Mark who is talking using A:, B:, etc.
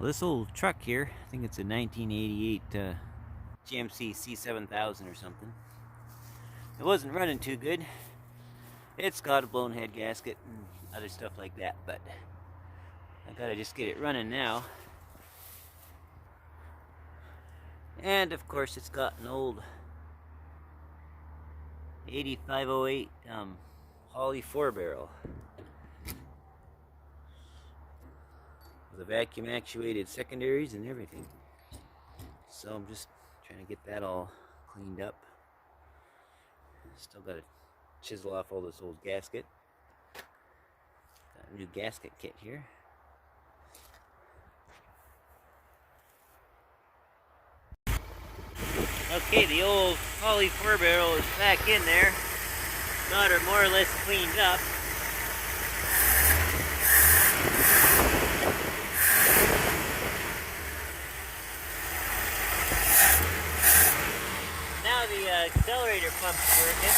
A: Well, this old truck here, I think it's a 1988 GMC C7000 or something. It wasn't running too good. It's got a blown head gasket and other stuff like that, but I gotta just get it running now. And of course, it's got an old 8508 Holley 4-barrel with a vacuum actuated secondaries and everything. So I'm just trying to get that all cleaned up. Still got to chisel off all this old gasket. Got a new gasket kit here. Okay, the old Holley 4-barrel is back in there. Got her more or less cleaned up. Now the accelerator pump's working.